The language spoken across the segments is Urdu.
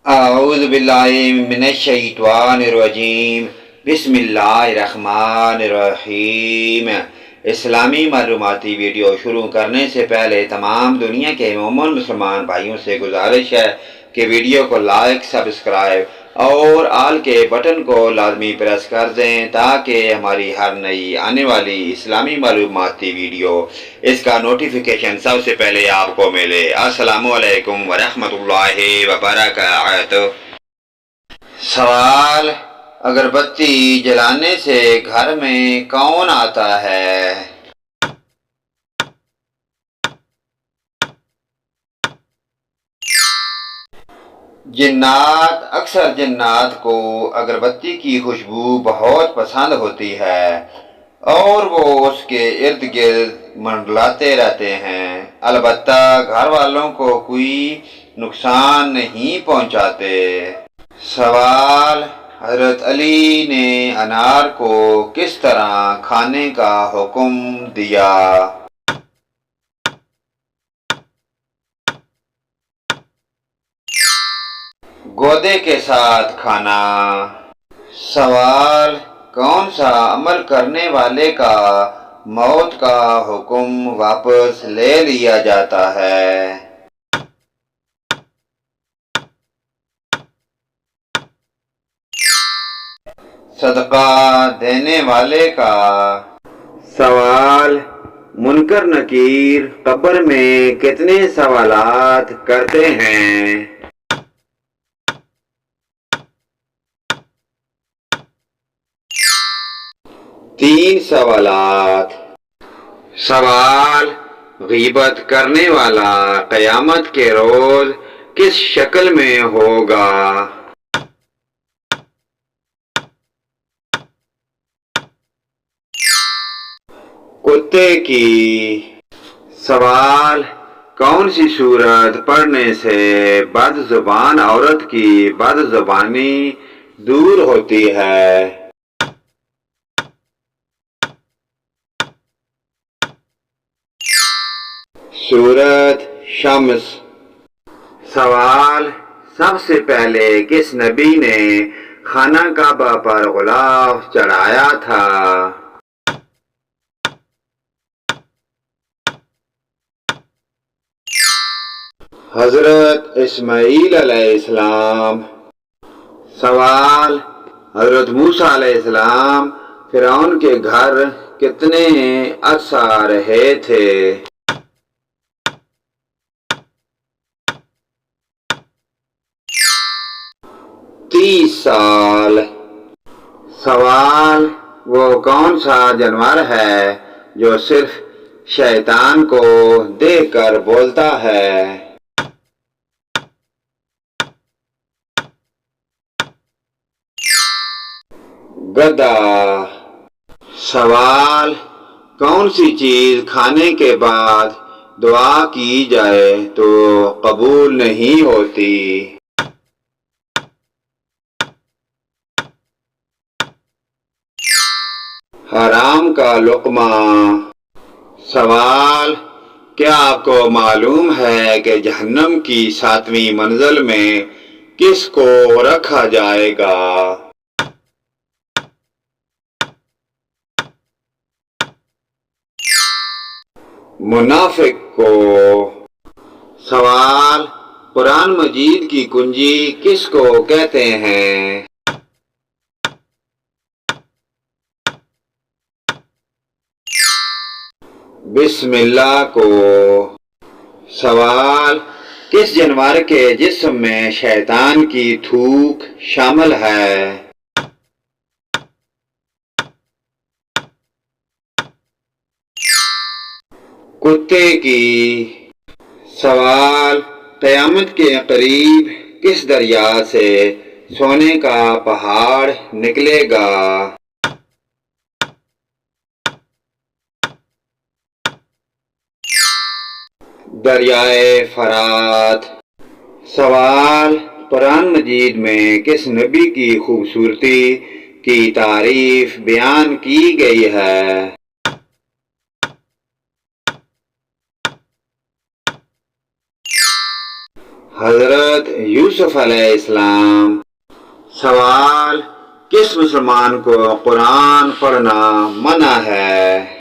اعوذ باللہ من الشیطان الرجیم بسم اللہ الرحمن الرحیم۔ اسلامی معلوماتی ویڈیو شروع کرنے سے پہلے تمام دنیا کے مومن مسلمان بھائیوں سے گزارش ہے کہ ویڈیو کو لائک، سبسکرائب اور آل کے بٹن کو لازمی پریس کر دیں تاکہ ہماری ہر نئی آنے والی اسلامی معلوماتی ویڈیو اس کا نوٹیفیکیشن سب سے پہلے آپ کو ملے۔ السلام علیکم ورحمۃ اللہ وبرکاتہ۔ سوال: اگربتی جلانے سے گھر میں کون آتا ہے؟ جنات۔ اکثر جنات کو اگربتی کی خوشبو بہت پسند ہوتی ہے اور وہ اس کے ارد گرد منڈلاتے رہتے ہیں، البتہ گھر والوں کو کوئی نقصان نہیں پہنچاتے۔ سوال: حضرت علی نے انار کو کس طرح کھانے کا حکم دیا؟ گودے کے ساتھ کھانا۔ سوال: کون سا عمل کرنے والے کا موت کا حکم واپس لے لیا جاتا ہے؟ صدقہ دینے والے کا۔ سوال: منکر نکیر قبر میں کتنے سوالات کرتے ہیں؟ 3 سوالات۔ سوال: غیبت کرنے والا قیامت کے روز کس شکل میں ہوگا؟ کتے کی۔ سوال: کون سی سورت پڑھنے سے بد زبان عورت کی بد زبانی دور ہوتی ہے؟ سورت شمس۔ سوال: سب سے پہلے کس نبی نے خانہ کعبہ پر غلاف چڑھایا تھا؟ حضرت اسماعیل علیہ السلام۔ سوال: حضرت موسیٰ علیہ السلام فرعون کے گھر کتنے عرصہ رہے تھے؟ 30 سال۔ سوال: وہ کون سا جانور ہے جو صرف شیطان کو دیکھ کر بولتا ہے؟ گدھا۔ سوال: کون سی چیز کھانے کے بعد دعا کی جائے تو قبول نہیں ہوتی؟ حرام کا لقمہ۔ سوال: کیا آپ کو معلوم ہے کہ جہنم کی 7ویں منزل میں کس کو رکھا جائے گا؟ منافق کو۔ سوال: قرآن مجید کی کنجی کس کو کہتے ہیں؟ بسم اللہ کو۔ سوال: کس جانور کے جسم میں شیطان کی تھوک شامل ہے؟ کتے کی۔ سوال: قیامت کے قریب کس دریا سے سونے کا پہاڑ نکلے گا؟ دریائے فرات۔ سوال: قرآن مجید میں کس نبی کی خوبصورتی کی تعریف بیان کی گئی ہے؟ حضرت یوسف علیہ السلام۔ سوال: کس مسلمان کو قرآن پڑھنا منع ہے؟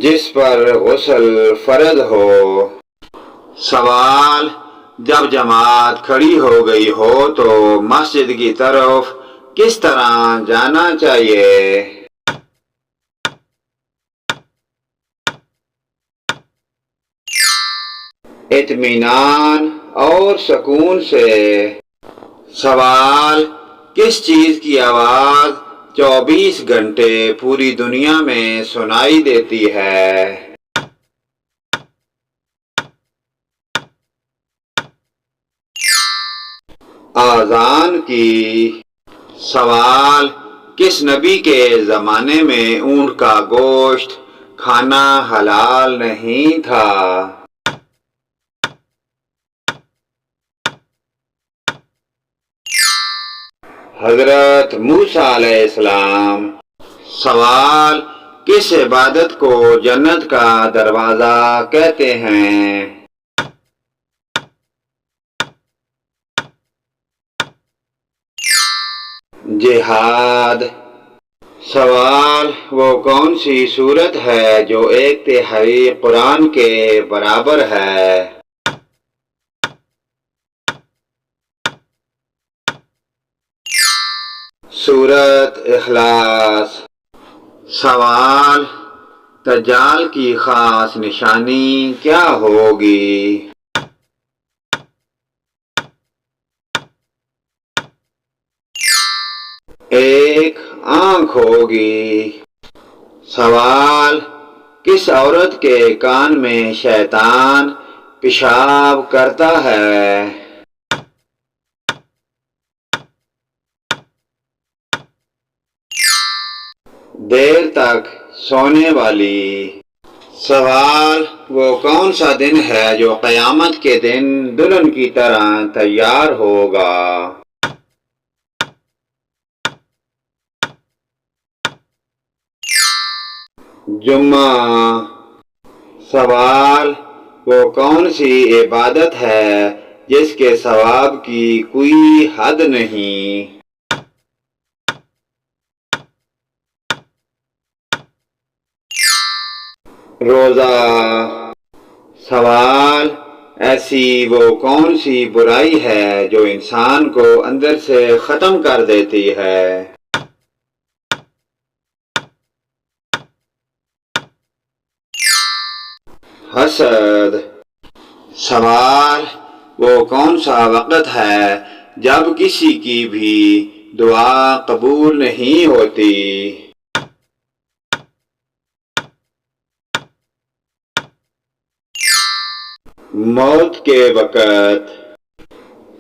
جس پر غسل فرض ہو۔ سوال: جب جماعت کھڑی ہو گئی ہو تو مسجد کی طرف کس طرح جانا چاہیے؟ اطمینان اور سکون سے۔ سوال: کس چیز کی آواز 24 گھنٹے پوری دنیا میں سنائی دیتی ہے؟ اذان کی۔ سوال: کس نبی کے زمانے میں اونٹ کا گوشت کھانا حلال نہیں تھا؟ حضرت موسیٰ علیہ السلام۔ سوال: کس عبادت کو جنت کا دروازہ کہتے ہیں؟ جہاد۔ سوال: وہ کون سی سورت ہے جو 1/3 قرآن کے برابر ہے؟ سورت اخلاص۔ سوال: دجال کی خاص نشانی کیا ہوگی؟ ایک آنکھ ہوگی۔ سوال: کس عورت کے کان میں شیطان پیشاب کرتا ہے؟ دیر تک سونے والی۔ سوال: وہ کون سا دن ہے جو قیامت کے دن دلہن کی طرح تیار ہوگا؟ جمعہ۔ سوال: وہ کون سی عبادت ہے جس کے ثواب کی کوئی حد نہیں؟ روزہ۔ سوال: ایسی وہ کون سی برائی ہے جو انسان کو اندر سے ختم کر دیتی ہے؟ حسد۔ سوال: وہ کون سا وقت ہے جب کسی کی بھی دعا قبول نہیں ہوتی؟ موت کے وقت۔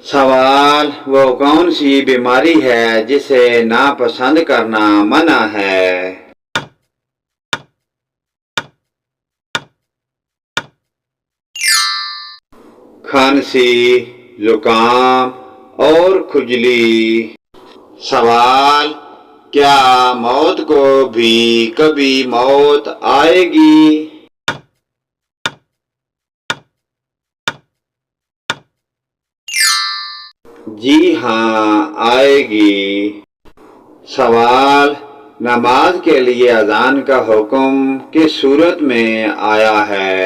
سوال: وہ کون سی بیماری ہے جسے ناپسند کرنا منع ہے؟ کھانسی، زکام اور کھجلی۔ سوال: کیا موت کو بھی کبھی موت آئے گی؟ جی ہاں، آئے گی۔ سوال: نماز کے لیے اذان کا حکم کس صورت میں آیا ہے؟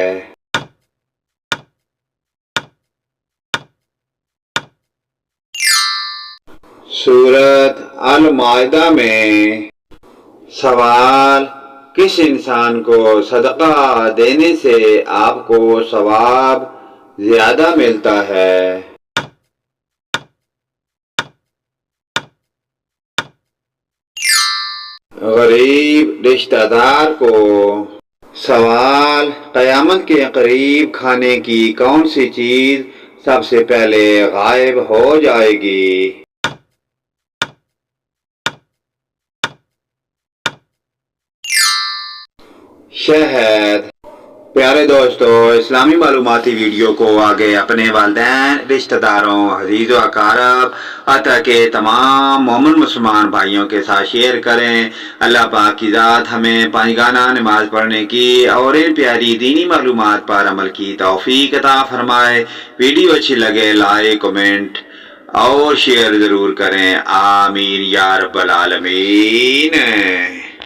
سورت المائدہ میں۔ سوال: کس انسان کو صدقہ دینے سے آپ کو ثواب زیادہ ملتا ہے؟ غریب رشتہ دار کو۔ سوال: قیامت کے قریب کھانے کی کون سی چیز سب سے پہلے غائب ہو جائے گی؟ شہد۔ پیارے دوستو، اسلامی معلوماتی ویڈیو کو آگے اپنے والدین، رشتہ داروں، عزیز و اقارب، حتیٰ کہ تمام مومن مسلمان بھائیوں کے ساتھ شیئر کریں۔ اللہ پاک کی ذات ہمیں پانچگانہ نماز پڑھنے کی اور ان پیاری دینی معلومات پر عمل کی توفیق عطا فرمائے۔ ویڈیو اچھی لگے لائک، کمنٹ اور شیئر ضرور کریں۔ آمین یا رب العالمین۔